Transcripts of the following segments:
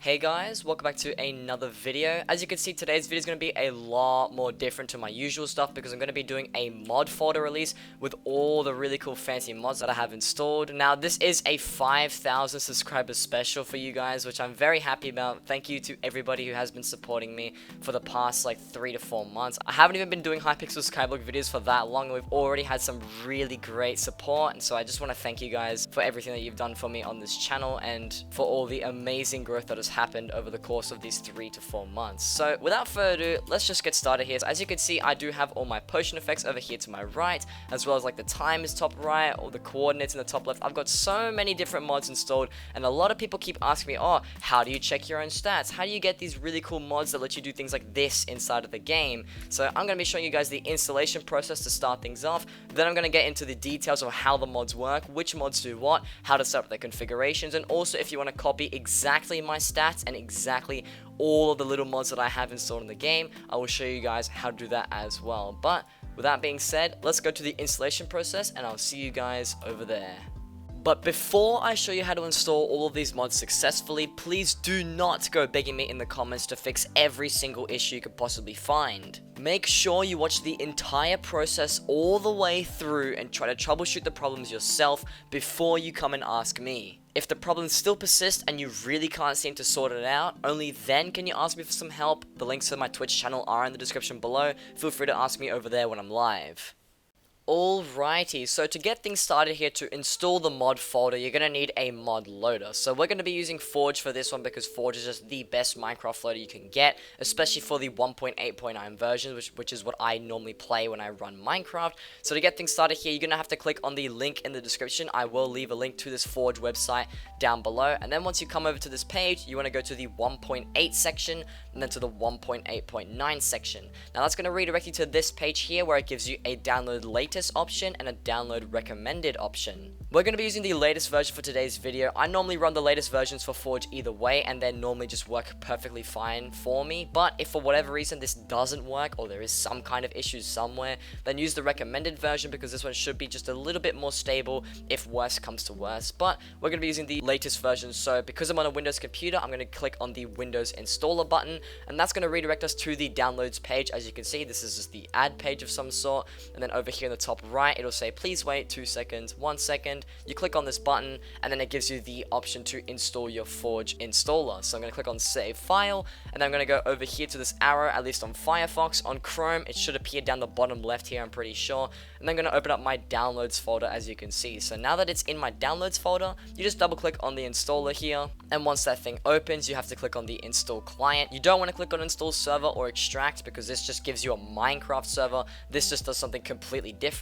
Hey guys, welcome back to another video. As you can see, today's video is going to be a lot more different to my usual stuff because I'm going to be doing a mod folder release with all the really cool fancy mods that I have installed. Now, this is a 5,000 subscribers special for you guys, which I'm very happy about. Thank you to everybody who has been supporting me for the past like 3 to 4 months. I haven't even been doing Hypixel Skyblock videos for that long, and we've already had some really great support, and so I just want to thank you guys for everything that you've done for me on this channel and for all the amazing growth that has happened over the course of these 3 to 4 months. So without further ado, let's just get started here. So as you can see, I do have all my potion effects over here to my right, as well as like the time is top right, or the coordinates in the top left. I've got so many different mods installed, and a lot of people keep asking me, oh, how do you check your own stats? How do you get these really cool mods that let you do things like this inside of the game? So I'm going to be showing you guys the installation process to start things off. Then I'm going to get into the details of how the mods work, which mods do what, how to set up their configurations, and also if you want to copy exactly my stats and exactly all of the little mods that I have installed in the game, I will show you guys how to do that as well. But with that being said, let's go to the installation process and I'll see you guys over there. But before I show you how to install all of these mods successfully, please do not go begging me in the comments to fix every single issue you could possibly find. Make sure you watch the entire process all the way through and try to troubleshoot the problems yourself before you come and ask me. If the problems still persist and you really can't seem to sort it out, only then can you ask me for some help. The links to my Twitch channel are in the description below. Feel free to ask me over there when I'm live. Alrighty, so to get things started here, to install the mod folder, you're going to need a mod loader. So we're going to be using Forge for this one because Forge is just the best Minecraft loader you can get, especially for the 1.8.9 version, which is what I normally play when I run Minecraft. So to get things started here, you're going to have to click on the link in the description. I will leave a link to this Forge website down below, and then once you come over to this page, you want to go to the 1.8 section, and then to the 1.8.9 section. Now that's going to redirect you to this page here where it gives you a download latest option and a download recommended option. We're going to be using the latest version for today's video. I normally run the latest versions for Forge either way, and they normally just work perfectly fine for me. But if for whatever reason this doesn't work, or there is some kind of issue somewhere, then use the recommended version because this one should be just a little bit more stable if worse comes to worse. But we're going to be using the latest version, so because I'm on a Windows computer, I'm going to click on the Windows installer button, and that's going to redirect us to the downloads page. As you can see, this is just the add page of some sort, and then over here in the top right, it'll say please wait 2 seconds, 1 second. You click on this button, and then it gives you the option to install your Forge installer. So I'm going to click on save file, and then I'm going to go over here to this arrow, at least on Firefox. On Chrome, it should appear down the bottom left here, I'm pretty sure. And then I'm going to open up my downloads folder, as you can see. So now that it's in my downloads folder, you just double click on the installer here, and once that thing opens, you have to click on the install client. You don't want to click on install server or extract because this just gives you a Minecraft server. This just does something completely different.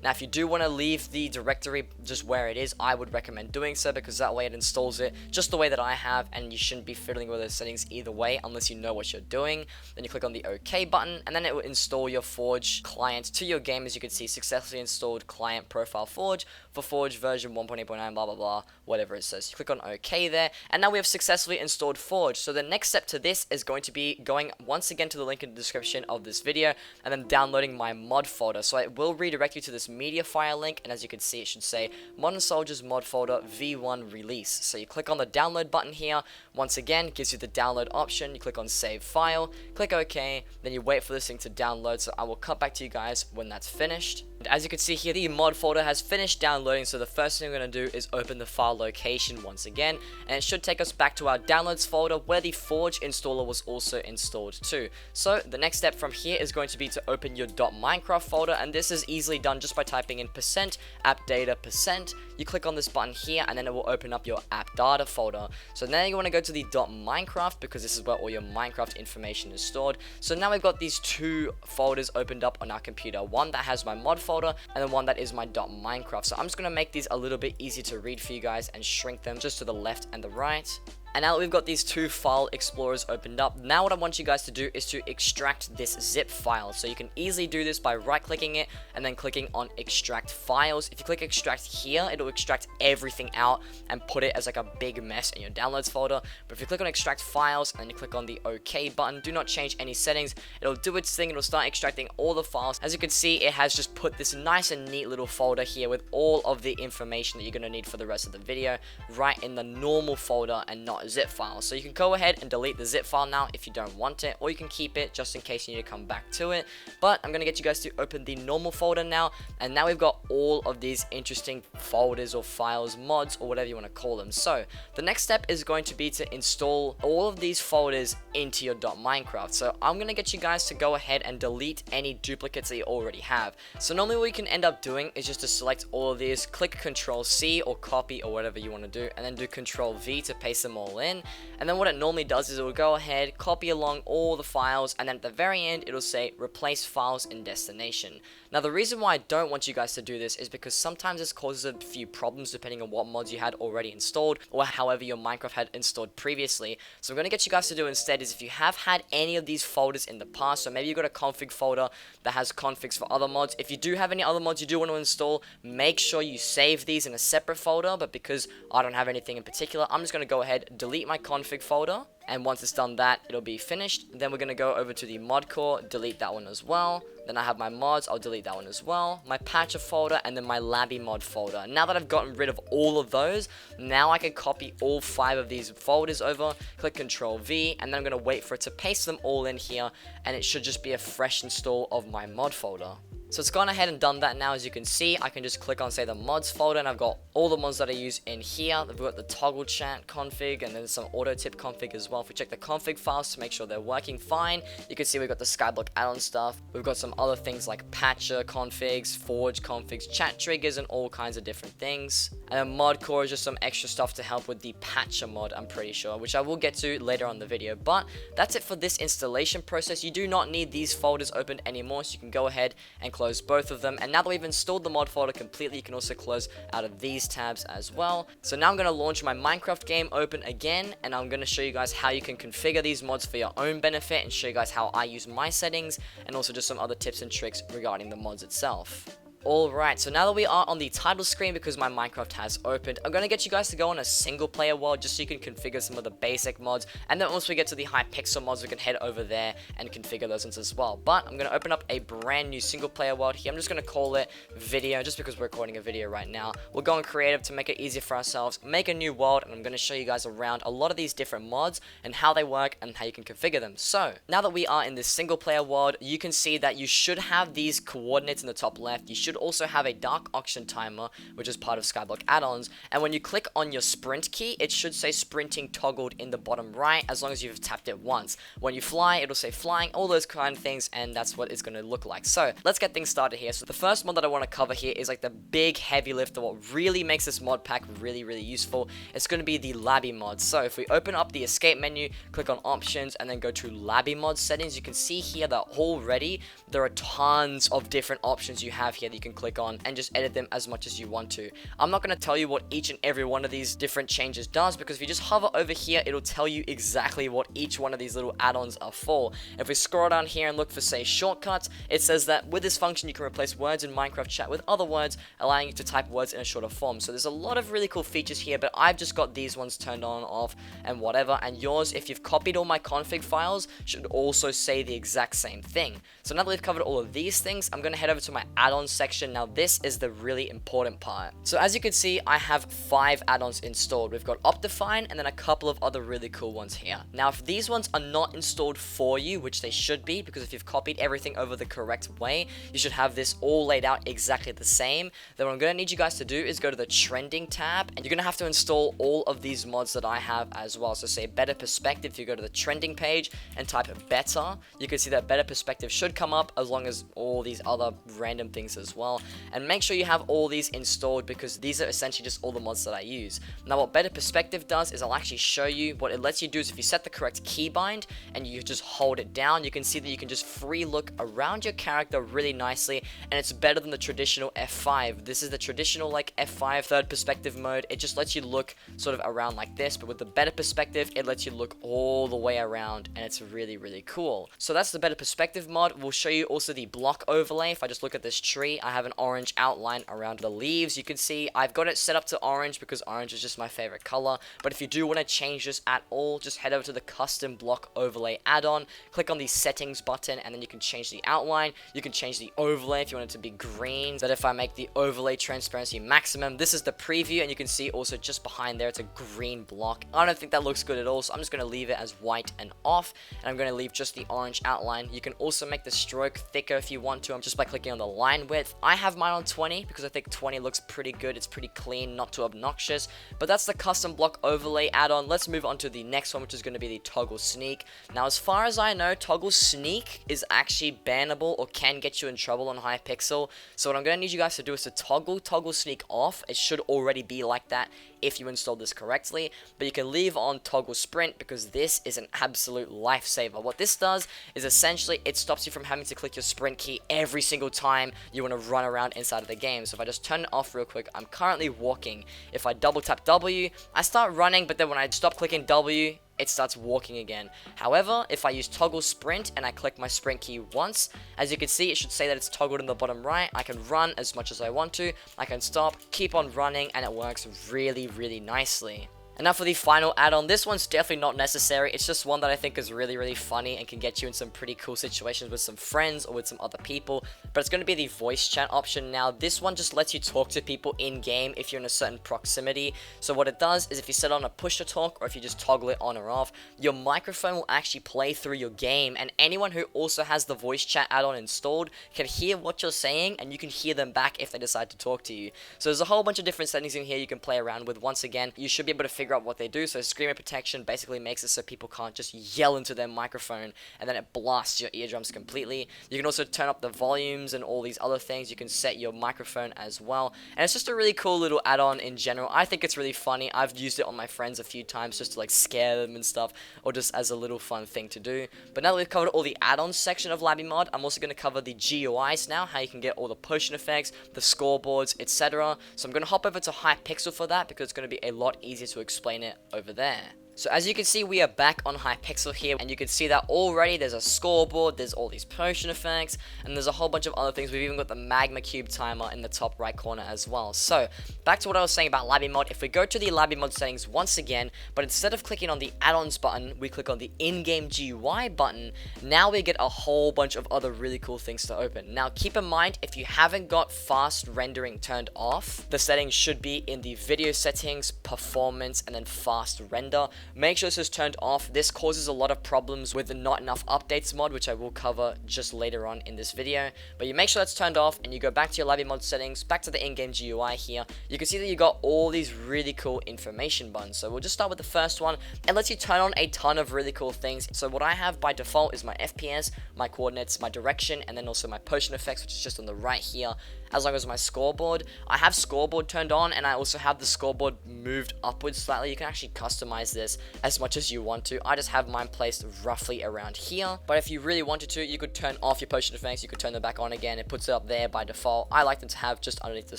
Now if you do want to leave the directory just where it is, I would recommend doing so because that way it installs it just the way that I have, and you shouldn't be fiddling with those settings either way unless you know what you're doing. Then you click on the OK button, and then it will install your Forge client to your game. As you can see, successfully installed client profile Forge for Forge version 1.8.9 blah blah blah, whatever it says. You click on OK there, and now we have successfully installed Forge. So the next step to this is going to be going once again to the link in the description of this video and then downloading my mod folder. So it will redirect you to this media file link, and as you can see, it should say ModernSoldier's mod folder v1 release. So you click on the download button here. Once again, it gives you the download option. You click on save file, click OK, then you wait for this thing to download. So I will cut back to you guys when that's finished. And as you can see here, the mod folder has finished downloading, so the first thing we're going to do is open the file location once again, and it should take us back to our downloads folder where the Forge installer was also installed too. So the next step from here is going to be to open your .minecraft folder, and this is easily done just by typing in %appdata%. You click on this button here, and then it will open up your app data folder. So now you want to go to the .minecraft because this is where all your Minecraft information is stored. So now we've got these two folders opened up on our computer, one that has my mod folder and then one that is my .minecraft. So I'm just going to make these a little bit easier to read for you guys and shrink them just to the left and the right. And now that we've got these two file explorers opened up, now what I want you guys to do is to extract this zip file. So you can easily do this by right clicking it and then clicking on extract files. If you click extract here, it'll extract everything out and put it as like a big mess in your downloads folder. But if you click on extract files and then you click on the OK button, do not change any settings. It'll do its thing. It'll start extracting all the files. As you can see, it has just put this nice and neat little folder here with all of the information that you're going to need for the rest of the video right in the normal folder and not .zip file. So you can go ahead and delete the zip file now if you don't want it, or you can keep it just in case you need to come back to it. But I'm going to get you guys to open the normal folder now, and now we've got all of these interesting folders or files, mods, or whatever you want to call them. So the next step is going to be to install all of these folders into your .minecraft. So I'm going to get you guys to go ahead and delete any duplicates that you already have. So normally what you can end up doing is just to select all of these, click Control C or copy or whatever you want to do, and then do Control V to paste them all in. And then what it normally does is it will go ahead, copy along all the files, and then at the very end it'll say replace files in destination. Now the reason why I don't want you guys to do this is because sometimes this causes a few problems depending on what mods you had already installed, or however your Minecraft had installed previously. So I'm going to get you guys to do instead is if you have had any of these folders in the past, so maybe you've got a config folder that has configs for other mods. If you do have any other mods you do want to install, make sure you save these in a separate folder, but because I don't have anything in particular, I'm just going to go ahead, delete my config folder, and once it's done that, it'll be finished. Then we're going to go over to the mod core, delete that one as well. Then I have my mods, I'll delete that one as well, my patcher folder, and then my LabyMod folder. Now that I've gotten rid of all of those, now I can copy all 5 of these folders over, click Control V, and then I'm going to wait for it to paste them all in here, and it should just be a fresh install of my mod folder. So it's gone ahead and done that now. As you can see, I can just click on, say, the mods folder, and I've got all the mods that I use in here. We've got the toggle chat config, and then some AutoTip config as well. If we check the config files to make sure they're working fine, you can see we've got the Skyblock Addons stuff. We've got some other things like patcher configs, forge configs, chat triggers, and all kinds of different things. And then mod core is just some extra stuff to help with the patcher mod, I'm pretty sure, which I will get to later on in the video. But that's it for this installation process. You do not need these folders opened anymore, so you can go ahead and close both of them. And now that we've installed the mod folder completely, you can also close out of these tabs as well. So now I'm going to launch my Minecraft game, open again, and I'm going to show you guys how you can configure these mods for your own benefit and show you guys how I use my settings, and also just some other tips and tricks regarding the mods itself. Alright, so now that we are on the title screen because my Minecraft has opened, I'm going to get you guys to go on a single player world just so you can configure some of the basic mods, and then once we get to the Hypixel mods we can head over there and configure those ones as well. But I'm going to open up a brand new single player world here. I'm just going to call it video just because we're recording a video right now. We're going creative to make it easier for ourselves, make a new world, and I'm going to show you guys around a lot of these different mods and how they work and how you can configure them. So now that we are in this single player world, you can see that you should have these coordinates in the top left. You should also have a dark oxygen timer, which is part of Skyblock Addons, and when you click on your sprint key, it should say sprinting toggled in the bottom right as long as you've tapped it once. When you fly, it'll say flying, all those kind of things, and that's what it's going to look like. So let's get things started here. So the first mod that I want to cover here is like the big heavy lift of what really makes this mod pack really useful. It's going to be the LabyMod. So if we open up the escape menu, click on options, and then go to LabyMod settings, you can see here that already there are tons of different options you have here that you can click on and just edit them as much as you want to. I'm not going to tell you what each and every one of these different changes does, because if you just hover over here, it'll tell you exactly what each one of these little add-ons are for. If we scroll down here and look for, say, shortcuts, it says that with this function you can replace words in Minecraft chat with other words, allowing you to type words in a shorter form. So there's a lot of really cool features here, but I've just got these ones turned on, off, and whatever, and yours, if you've copied all my config files, should also say the exact same thing. So now that we've covered all of these things, I'm going to head over to my add-ons section. Now this is the really important part. So as you can see, I have 5 add-ons installed. We've got Optifine and then a couple of other really cool ones here. Now if these ones are not installed for you, which they should be, because if you've copied everything over the correct way, you should have this all laid out exactly the same, then what I'm going to need you guys to do is go to the trending tab, and you're going to have to install all of these mods that I have as well. So say better perspective, if you go to the trending page and type better, you can see that better perspective should come up, as long as all these other random things as well. And make sure you have all these installed, because these are essentially just all the mods that I use. Now what better perspective does is I'll actually show you what it lets you do. Is if you set the correct keybind and you just hold it down, you can see that you can just free look around your character really nicely, and it's better than the traditional F5. This is the traditional like F5 third perspective mode. It just lets you look sort of around like this, but with the better perspective it lets you look all the way around, and it's really cool. So that's the better perspective mod. We'll show you also the block overlay. If I just look at this tree, I have an orange outline around the leaves. You can see I've got it set up to orange because orange is just my favorite color. But if you do want to change this at all, just head over to the custom block overlay add-on, click on the settings button, and then you can change the outline. You can change the overlay if you want it to be green. But if I make the overlay transparency maximum, this is the preview, and you can see also just behind there it's a green block. I don't think that looks good at all, so I'm just going to leave it as white and off, and I'm going to leave just the orange outline. You can also make the stroke thicker if you want to, just by clicking on the line width. I have mine on 20 because I think 20 looks pretty good. It's pretty clean, not too obnoxious. But that's the custom block overlay add-on. Let's move on to the next one, which is going to be the ToggleSneak. Now, as far as I know, ToggleSneak is actually bannable or can get you in trouble on Hypixel. So what I'm going to need you guys to do is to toggle ToggleSneak off. It should already be like that if you installed this correctly, but you can leave on toggle sprint because this is an absolute lifesaver. What this does is essentially it stops you from having to click your sprint key every single time you want to run around inside of the game. So if I just turn it off real quick, I'm currently walking. If I double tap W, I start running, but then when I stop clicking W, it starts walking again. However, if I use toggle sprint and I click my sprint key once, as you can see, it should say that it's toggled in the bottom right. I can run as much as I want to. I can stop, keep on running, and it works really, really nicely. And now for the final add-on, this one's definitely not necessary. It's just one that I think is really, really funny and can get you in some pretty cool situations with some friends or with some other people. But it's going to be the voice chat option. Now, this one just lets you talk to people in-game if you're in a certain proximity. So what it does is if you set on a push to talk or if you just toggle it on or off, your microphone will actually play through your game. And anyone who also has the voice chat add-on installed can hear what you're saying, and you can hear them back if they decide to talk to you. So there's a whole bunch of different settings in here you can play around with. Once again, you should be able to figure out what they do. So screamer protection basically makes it so people can't just yell into their microphone and then it blasts your eardrums completely. You can also turn up the volumes and all these other things. You can set your microphone as well, and it's just a really cool little add-on in general. I think it's really funny. I've used it on my friends a few times just to like scare them and stuff, or just as a little fun thing to do. But now that we've covered all the add-ons section of LabyMod, I'm also going to cover the GUIs now, how you can get all the potion effects, the scoreboards, etc. So I'm going to hop over to Hypixel for that because it's going to be a lot easier to explain it over there. So as you can see, we are back on Hypixel here, and you can see that already there's a scoreboard, there's all these potion effects, and there's a whole bunch of other things. We've even got the magma cube timer in the top right corner as well. So back to what I was saying about LabyMod. If we go to the LabyMod settings once again, but instead of clicking on the add-ons button, we click on the in-game GUI button, now we get a whole bunch of other really cool things to open. Now keep in mind, if you haven't got fast rendering turned off, the settings should be in the video settings, performance, and then fast render. Make sure this is turned off. This causes a lot of problems with the not enough updates mod, which I will cover just later on in this video. But you make sure that's turned off and you go back to your LabyMod settings, back to the in-game GUI here. You can see that you got all these really cool information buttons. So we'll just start with the first one. It lets you turn on a ton of really cool things. So what I have by default is my FPS, my coordinates, my direction, and then also my potion effects, which is just on the right here, as long as my scoreboard. I have scoreboard turned on, and I also have the scoreboard moved upwards slightly. You can actually customize this as much as you want to. I just have mine placed roughly around here, but if you really wanted to, you could turn off your potion effects, you could turn them back on again. It puts it up there by default. I like them to have just underneath the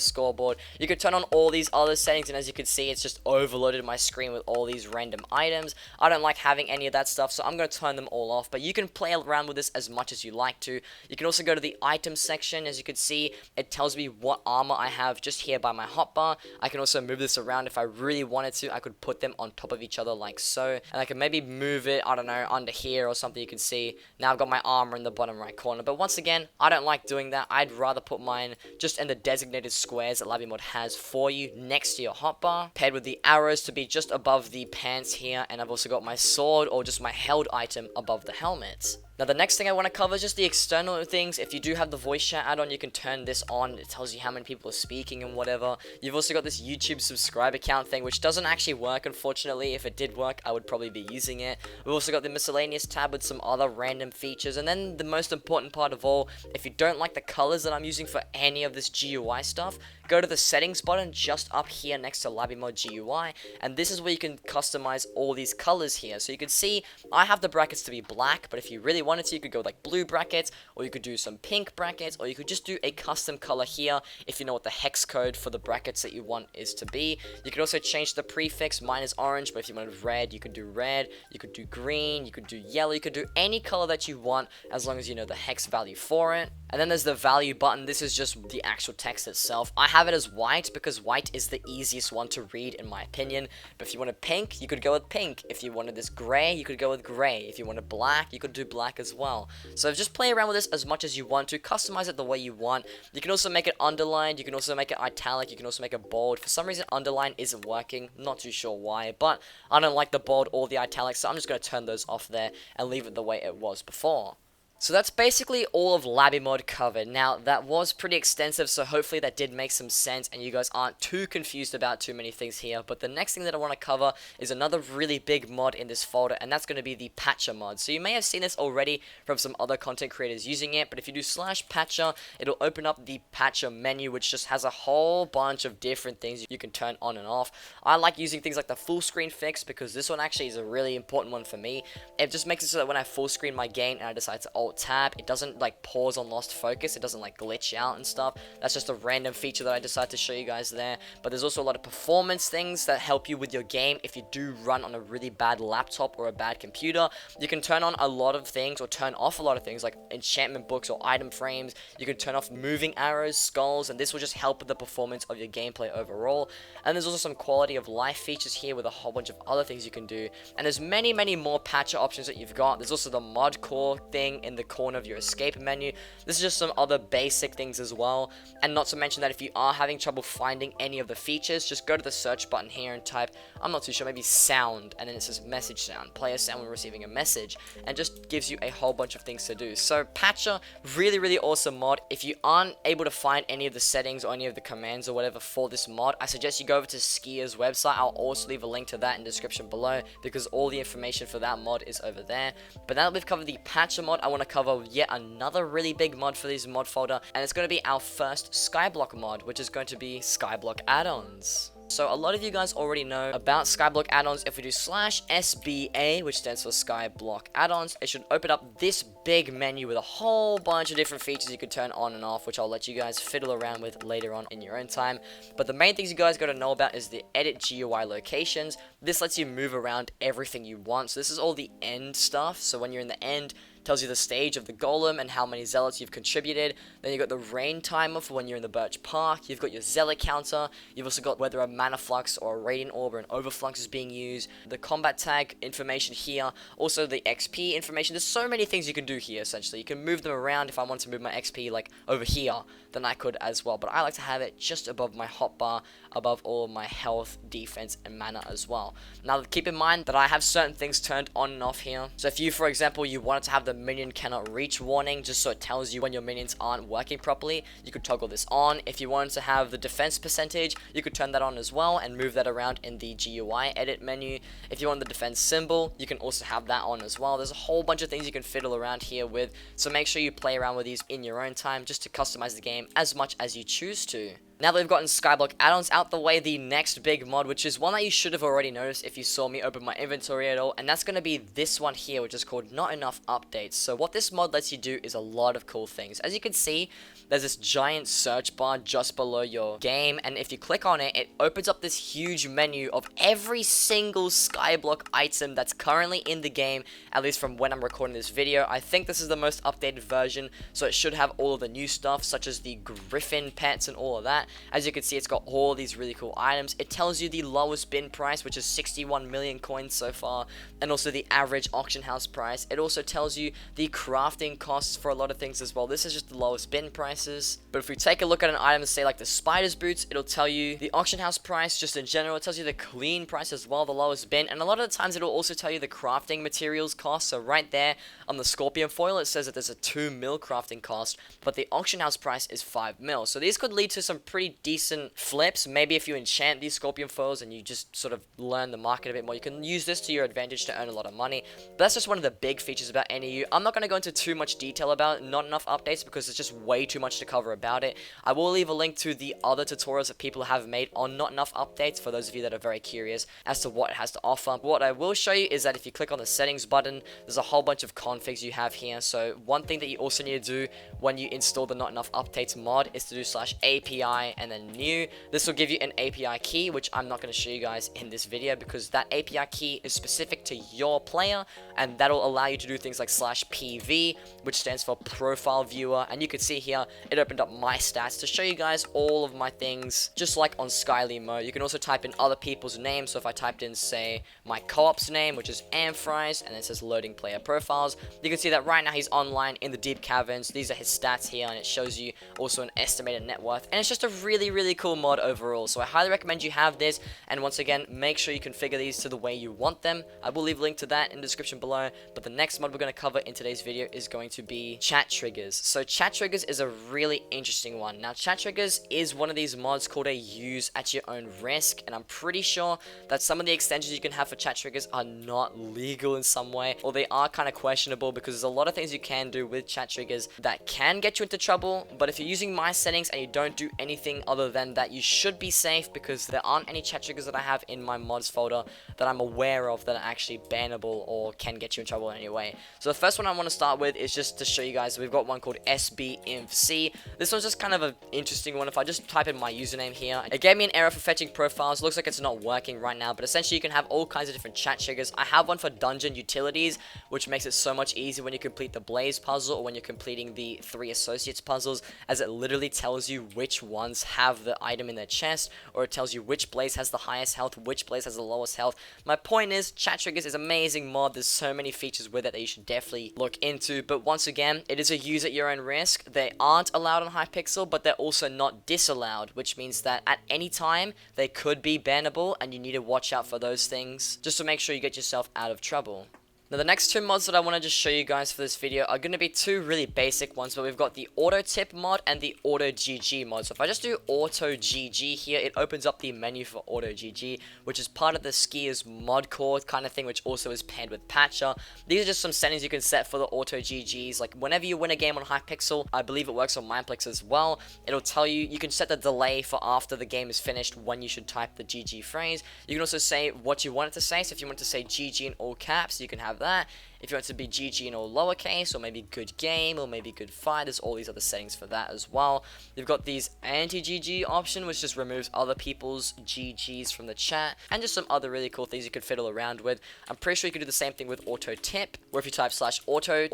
scoreboard. You could turn on all these other settings, and as you can see, it's just overloaded my screen with all these random items. I don't like having any of that stuff, so I'm going to turn them all off, but you can play around with this as much as you like to. You can also go to the items section. As you can see, it tells me what armor I have just here by my hotbar. I can also move this around. If I really wanted to, I could put them on top of each other like so, and I can maybe move it, I don't know, under here or something. You can see now I've got my armor in the bottom right corner, but once again, I don't like doing that. I'd rather put mine just in the designated squares that LabyMod has for you next to your hotbar, paired with the arrows to be just above the pants here, and I've also got my sword or just my held item above the helmet. Now, the next thing I want to cover is just the external things. If you do have the voice chat add-on, you can turn this on. It tells you how many people are speaking and whatever. You've also got this YouTube subscribe account thing, which doesn't actually work, unfortunately. If it did work, I would probably be using it. We've also got the miscellaneous tab with some other random features. And then the most important part of all, if you don't like the colors that I'm using for any of this GUI stuff, go to the settings button just up here next to LabyMod GUI, and this is where you can customize all these colors here. So you can see I have the brackets to be black, but if you really wanted to, you could go with like blue brackets, or you could do some pink brackets, or you could just do a custom color here if you know what the hex code for the brackets that you want is to be. You could also change the prefix. Mine is orange, but if you wanted red, you could do red, you could do green, you could do yellow, you could do any color that you want as long as you know the hex value for it. And then there's the value button. This is just the actual text itself. I have it as white because white is the easiest one to read in my opinion. But if you wanted pink, you could go with pink. If you wanted this gray, you could go with gray. If you wanted black, you could do black as well. So just play around with this as much as you want to. Customize it the way you want. You can also make it underlined. You can also make it italic. You can also make it bold. For some reason, underline isn't working. Not too sure why, but I don't like the bold or the italic, so I'm just going to turn those off there and leave it the way it was before. So that's basically all of LabyMod covered. Now, that was pretty extensive, so hopefully that did make some sense and you guys aren't too confused about too many things here. But the next thing that I want to cover is another really big mod in this folder, and that's going to be the Patcher mod. So you may have seen this already from some other content creators using it, but if you do /Patcher, it'll open up the Patcher menu, which just has a whole bunch of different things you can turn on and off. I like using things like the full screen fix because this one actually is a really important one for me. It just makes it so that when I full screen my game and I decide to Alt-Tab, it doesn't like pause on lost focus, it doesn't like glitch out and stuff. That's just a random feature that I decided to show you guys there. But there's also a lot of performance things that help you with your game if you do run on a really bad laptop or a bad computer. You can turn on a lot of things or turn off a lot of things like enchantment books or item frames. You can turn off moving arrows, skulls, and this will just help with the performance of your gameplay overall. And there's also some quality of life features here with a whole bunch of other things you can do. And there's many more patcher options that you've got. There's also the mod core thing in the corner of your escape menu. This is just some other basic things as well. And not to mention that if you are having trouble finding any of the features, just go to the search button here and type, I'm not too sure, maybe sound, and then it says message sound, player sound when receiving a message, and just gives you a whole bunch of things to do. So Patcher, really awesome mod. If you aren't able to find any of the settings or any of the commands or whatever for this mod, I suggest you go over to Skier's website. I'll also leave a link to that in the description below because all the information for that mod is over there. But now that we've covered the Patcher mod, I want to cover yet another really big mod for this mod folder, and it's going to be our first Skyblock mod, which is going to be Skyblock Addons. So a lot of you guys already know about Skyblock Addons. If we do /SBA, which stands for Skyblock Addons, it should open up this big menu with a whole bunch of different features you can turn on and off, which I'll let you guys fiddle around with later on in your own time. But the main things you guys got to know about is the edit GUI locations. This lets you move around everything you want. So this is all the end stuff. So when you're in the end, tells you the stage of the golem and how many zealots you've contributed. Then you've got the rain timer for when you're in the Birch Park. You've got your zealot counter. You've also got whether a mana flux or a radiant orb or an overflux is being used. The combat tag information here. Also the XP information. There's so many things you can do here essentially. You can move them around. If I want to move my XP like over here, then I could as well. But I like to have it just above my hotbar, above all my health, defense, and mana as well. Now keep in mind that I have certain things turned on and off here. So if you, for example, you wanted to have the minion cannot reach warning, just so it tells you when your minions aren't working properly, you could toggle this on. If you wanted to have the defense percentage, you could turn that on as well and move that around in the GUI edit menu. If you want the defense symbol, you can also have that on as well. There's a whole bunch of things you can fiddle around here with, so make sure you play around with these in your own time just to customize the game as much as you choose to. Now that we've gotten Skyblock Addons out the way, the next big mod, which is one that you should have already noticed if you saw me open my inventory at all, and that's going to be this one here, which is called Not Enough Updates. So what this mod lets you do is a lot of cool things. As you can see, there's this giant search bar just below your game, and if you click on it, it opens up this huge menu of every single Skyblock item that's currently in the game, at least from when I'm recording this video. I think this is the most updated version, so it should have all of the new stuff, such as the griffin pets and all of that. As you can see, it's got all these really cool items. It tells you the lowest bin price, which is 61 million coins so far, and also the average auction house price. It also tells you the crafting costs for a lot of things as well. This is just the lowest bin prices. But if we take a look at an item, say like the spider's boots, it'll tell you the auction house price just in general. It tells you the clean price as well, the lowest bin, and a lot of the times it'll also tell you the crafting materials cost. So right there on the scorpion foil, it says that there's a 2 mil crafting cost, but the auction house price is 5 mil. So these could lead to some pretty decent flips. Maybe if you enchant these scorpion foils and you just sort of learn the market a bit more, you can use this to your advantage to earn a lot of money. But that's just one of the big features about NEU. I'm not going to go into too much detail about Not Enough Updates because it's just way too much to cover about it. I will leave a link to the other tutorials that people have made on Not Enough Updates for those of you that are very curious as to what it has to offer. What I will show you is that if you click on the settings button, there's a whole bunch of configs you have here. So one thing that you also need to do when you install the Not Enough Updates mod is to do /API API and then new. This will give you an API key, which I'm not going to show you guys in this video because that API key is specific to your player, and that'll allow you to do things like /PV, which stands for profile viewer. And you can see here it opened up my stats to show you guys all of my things, just like on Skyly mode. You can also type in other people's names. So if I typed in, say, my co-op's name, which is Aaanyways, and it says loading player profiles, you can see that right now he's online in the deep caverns. These are his stats here, and it shows you also an estimated net worth, and it's just a really cool mod overall. So I highly recommend you have this, and once again, make sure you configure these to the way you want them. I will leave a link to that in the description below. But the next mod we're going to cover in today's video is going to be chat triggers. So chat triggers is a really interesting one. Now chat triggers is one of these mods called a use at your own risk, and I'm pretty sure that some of the extensions you can have for chat triggers are not legal in some way, or they are kind of questionable, because there's a lot of things you can do with chat triggers that can get you into trouble. But if you're using my settings and you don't do anything other than that, you should be safe, because there aren't any chat triggers that I have in my mods folder that I'm aware of that are actually bannable or can get you in trouble in any way. So the first one I want to start with is just to show you guys, we've got one called SBINFC. This one's just kind of an interesting one. If I just type in my username here, it gave me an error for fetching profiles. Looks like it's not working right now, but essentially you can have all kinds of different chat triggers. I have one for dungeon utilities, which makes it so much easier when you complete the Blaze puzzle or when you're completing the 3 associates puzzles, as it literally tells you which ones have the item in their chest, or it tells you which Blaze has the highest health, which Blaze has the lowest health. My point is, chat triggers is an amazing mod. There's so many features with it that you should definitely look into, but once again, it is a use at your own risk. They aren't allowed on Hypixel, but they're also not disallowed, which means that at any time they could be bannable, and you need to watch out for those things just to make sure you get yourself out of trouble. Now the next 2 mods that I want to just show you guys for this video are going to be 2 really basic ones, but we've got the AutoTip mod and the AutoGG mod. So if I just do AutoGG here, it opens up the menu for AutoGG, which is part of the Skier's mod core kind of thing, which also is paired with Patcher. These are just some settings you can set for the AutoGGs. Like whenever you win a game on Hypixel, I believe it works on Mineplex as well, it'll tell you, you can set the delay for after the game is finished when you should type the GG phrase. You can also say what you want it to say. So if you want to say GG in all caps, you can have that. If you want to be GG in all lowercase, or maybe good game, or maybe good fight, there's all these other settings for that as well. You've got these anti-GG option, which just removes other people's GGs from the chat, and just some other really cool things you could fiddle around with. I'm pretty sure you could do the same thing with AutoTip, where if you type /AutoTip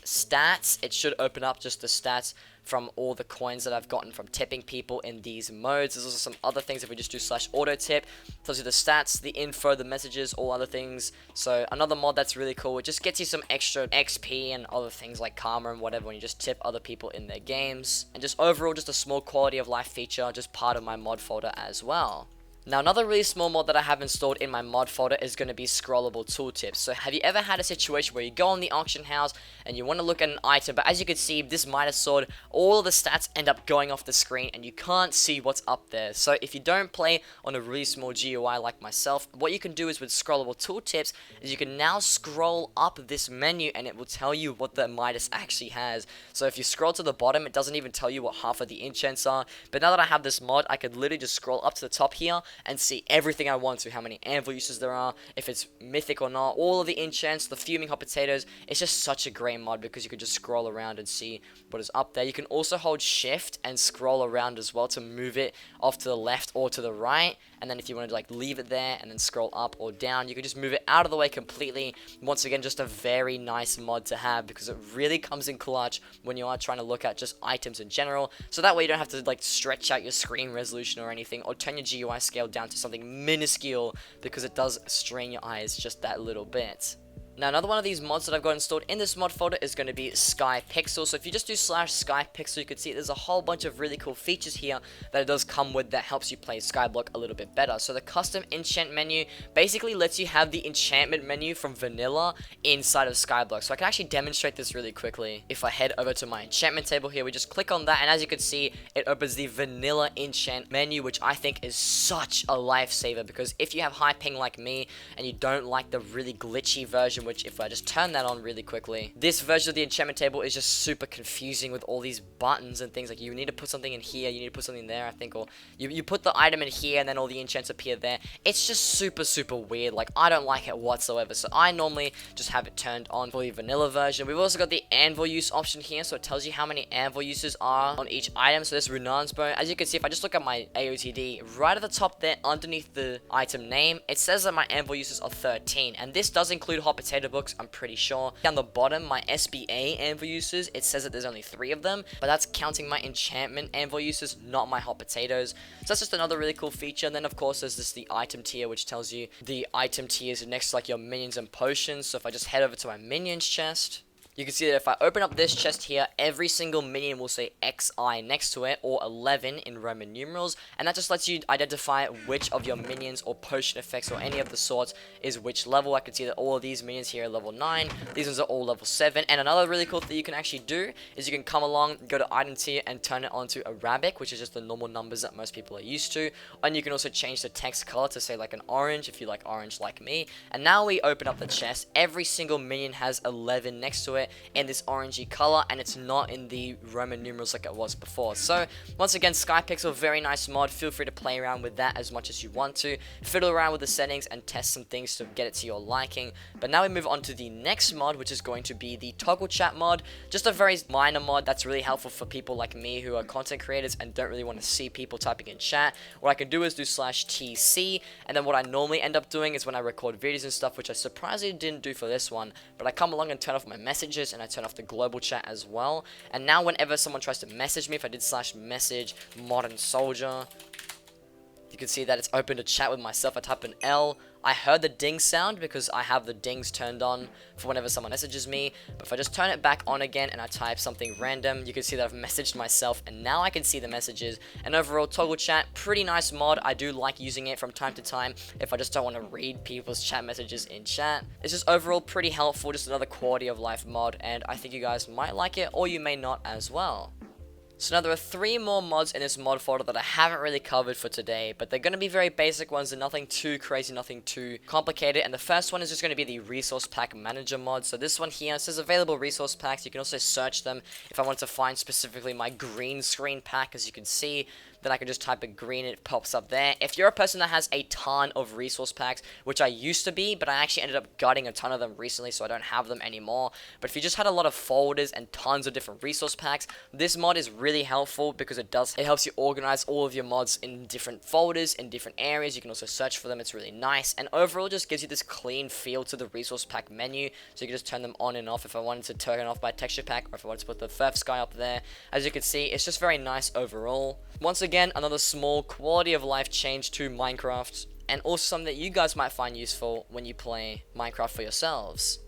stats, it should open up just the stats from all the coins that I've gotten from tipping people in these modes. There's also some other things if we just do /AutoTip. Tells you the stats, the info, the messages, all other things. So another mod that's really cool. It just gets you some extra XP and other things like karma and whatever when you just tip other people in their games. And just overall, just a small quality of life feature, just part of my mod folder as well. Now another really small mod that I have installed in my mod folder is going to be Scrollable Tooltips. So have you ever had a situation where you go on the auction house and you want to look at an item, but as you can see, this Midas sword, all of the stats end up going off the screen and you can't see what's up there. So if you don't play on a really small GUI like myself, what you can do is with Scrollable Tooltips is you can now scroll up this menu and it will tell you what the Midas actually has. So if you scroll to the bottom, it doesn't even tell you what half of the enchants are. But now that I have this mod, I could literally just scroll up to the top here and see everything I want to, how many anvil uses there are, if it's mythic or not, all of the enchants, the fuming hot potatoes. It's just such a great mod because you can just scroll around and see what is up there. You can also hold shift and scroll around as well to move it off to the left or to the right, and then if you want to like leave it there and then scroll up or down, you can just move it out of the way completely. Once again, just a very nice mod to have because it really comes in clutch when you are trying to look at just items in general, so that way you don't have to like stretch out your screen resolution or anything, or turn your GUI scale down to something minuscule, because it does strain your eyes just that little bit. Now another one of these mods that I've got installed in this mod folder is going to be Skypixel. So if you just do /Skypixel, you can see there's a whole bunch of really cool features here that it does come with that helps you play Skyblock a little bit better. So the custom enchant menu basically lets you have the enchantment menu from vanilla inside of Skyblock. So I can actually demonstrate this really quickly. If I head over to my enchantment table here, we just click on that, and as you can see, it opens the vanilla enchant menu, which I think is such a lifesaver, because if you have high ping like me and you don't like the really glitchy version version, which if I just turn that on really quickly, this version of the enchantment table is just super confusing with all these buttons and things. Like, you need to put something in here, you need to put something there, I think, or you put the item in here and then all the enchants appear there. It's just super weird. Like, I don't like it whatsoever, so I normally just have it turned on for the vanilla version. We've also got the anvil use option here, so it tells you how many anvil uses are on each item. So this Runan's bow, as you can see, if I just look at my AOTD, right at the top there, underneath the item name, it says that my anvil uses are 13, and this does include hot potato books, I'm pretty sure. Down the bottom, my SBA anvil uses, it says that there's only 3 of them, but that's counting my enchantment anvil uses, not my hot potatoes. So that's just another really cool feature. And then of course there's the item tier, which tells you the item tiers next to like your minions and potions. So if I just head over to my minions chest, you can see that if I open up this chest here, every single minion will say XI next to it, or 11 in Roman numerals, and that just lets you identify which of your minions or potion effects or any of the sorts is which level. I can see that all of these minions here are level 9, these ones are all level 7, and another really cool thing you can actually do is you can come along, go to item tier, and turn it onto Arabic, which is just the normal numbers that most people are used to, and you can also change the text color to say like an orange, if you like orange like me. And now we open up the chest, every single minion has 11 next to it, in this orangey color, and it's not in the Roman numerals like it was before. So once again, Skypixel, very nice mod. Feel free to play around with that as much as you want to, fiddle around with the settings and test some things to get it to your liking. But now we move on to the next mod, which is going to be the toggle chat mod. Just a very minor mod that's really helpful for people like me who are content creators and don't really want to see people typing in chat. What I can do is do /TC, and then what I normally end up doing is when I record videos and stuff, which I surprisingly didn't do for this one, but I come along and turn off my messages, and I turn off the global chat as well. And now whenever someone tries to message me, if I did /message modern soldier, you can see that it's open to chat with myself. I type in L. I heard the ding sound because I have the dings turned on for whenever someone messages me. But if I just turn it back on again and I type something random, you can see that I've messaged myself, and now I can see the messages. And overall, toggle chat, pretty nice mod. I do like using it from time to time if I just don't want to read people's chat messages in chat. It's just overall pretty helpful, just another quality of life mod, and I think you guys might like it, or you may not as well. So now there are 3 more mods in this mod folder that I haven't really covered for today, but they're going to be very basic ones and nothing too crazy, nothing too complicated. And the first one is just going to be the resource pack manager mod. So this one here says available resource packs. You can also search them if I want to find specifically my green screen pack, as you can see. Then I can just type in green and it pops up there. If you're a person that has a ton of resource packs, which I used to be, but I actually ended up gutting a ton of them recently, so I don't have them anymore. But if you just had a lot of folders and tons of different resource packs, this mod is really helpful because it helps you organize all of your mods in different folders, in different areas. You can also search for them. It's really nice. And overall, just gives you this clean feel to the resource pack menu. So you can just turn them on and off if I wanted to turn off my texture pack, or if I wanted to put the Firth Sky up there. As you can see, it's just very nice overall. Once again, another small quality of life change to Minecraft, and also something that you guys might find useful when you play Minecraft for yourselves.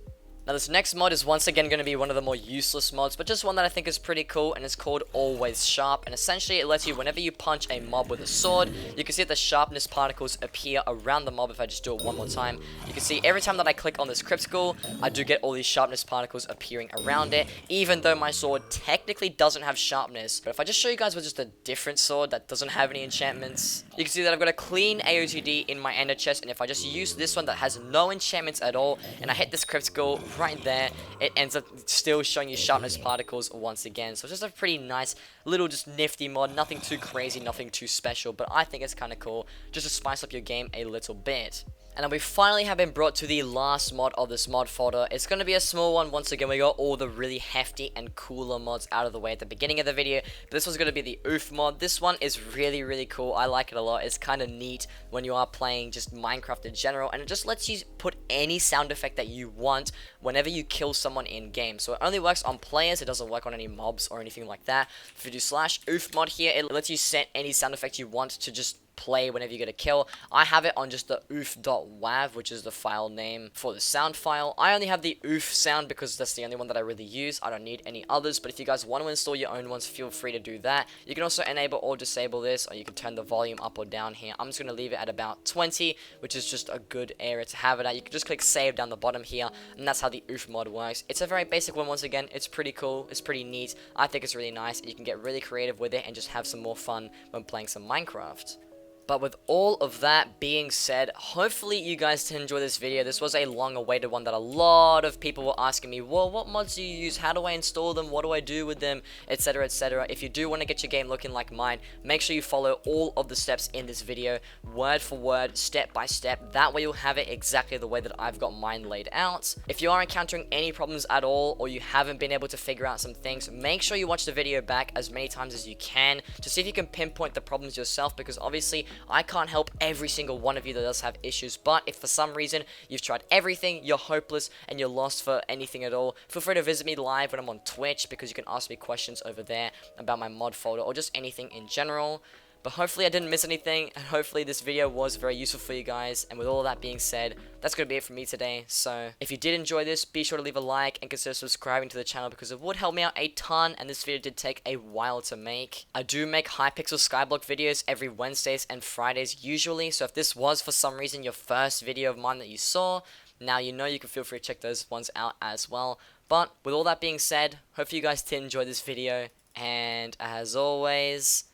Now this next mod is once again going to be one of the more useless mods, but just one that I think is pretty cool, and it's called Always Sharp. And essentially it lets you, whenever you punch a mob with a sword, you can see that the sharpness particles appear around the mob. If I just do it one more time, you can see every time that I click on this critical, I do get all these sharpness particles appearing around it, even though my sword technically doesn't have sharpness. But if I just show you guys with just a different sword that doesn't have any enchantments, you can see that I've got a clean AOTD in my ender chest, and if I just use this one that has no enchantments at all, and I hit this critical right there, it ends up still showing you sharpness particles once again. So it's just a pretty nice little just nifty mod, nothing too crazy, nothing too special, but I think it's kind of cool just to spice up your game a little bit. And then we finally have been brought to the last mod of this mod folder. It's going to be a small one. Once again, we got all the really hefty and cooler mods out of the way at the beginning of the video. But this one's going to be the oof mod. This one is really cool. I like it a lot. It's kind of neat when you are playing just Minecraft in general. And it just lets you put any sound effect that you want whenever you kill someone in game. So it only works on players. It doesn't work on any mobs or anything like that. If you do /oof mod here, it lets you set any sound effect you want to just play whenever you get a kill. I have it on just the oof.wav, which is the file name for the sound file. I only have the oof sound because that's the only one that I really use. I don't need any others, but if you guys want to install your own ones, feel free to do that. You can also enable or disable this, or you can turn the volume up or down here. I'm just going to leave it at about 20, which is just a good area to have it at. You can just click save down the bottom here, and that's how the oof mod works. It's a very basic one. Once again, it's pretty cool, it's pretty neat. I think it's really nice. You can get really creative with it and just have some more fun when playing some Minecraft. But with all of that being said, hopefully you guys did enjoy this video. This was a long awaited one that a lot of people were asking me, well, what mods do you use? How do I install them? What do I do with them? Etc, etc. If you do want to get your game looking like mine, make sure you follow all of the steps in this video, word for word, step by step. That way you'll have it exactly the way that I've got mine laid out. If you are encountering any problems at all, or you haven't been able to figure out some things, make sure you watch the video back as many times as you can to see if you can pinpoint the problems yourself, because obviously I can't help every single one of you that does have issues. But if for some reason you've tried everything, you're hopeless, and you're lost for anything at all, feel free to visit me live when I'm on Twitch, because you can ask me questions over there about my mod folder or just anything in general. But hopefully I didn't miss anything, and hopefully this video was very useful for you guys. And with all that being said, that's going to be it for me today. So if you did enjoy this, be sure to leave a like and consider subscribing to the channel, because it would help me out a ton, and this video did take a while to make. I do make Hypixel Skyblock videos every Wednesdays and Fridays usually, so if this was for some reason your first video of mine that you saw, now you know you can feel free to check those ones out as well. But with all that being said, hopefully you guys did enjoy this video, and as always,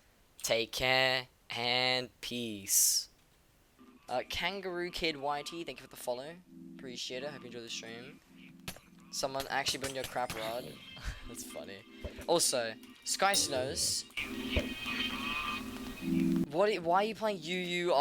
take care and peace. Kangaroo Kid YT, thank you for the follow. Appreciate it. Hope you enjoy the stream. Someone actually burned your crap rod. That's funny. Also, Sky Snows. Why are you playing UURR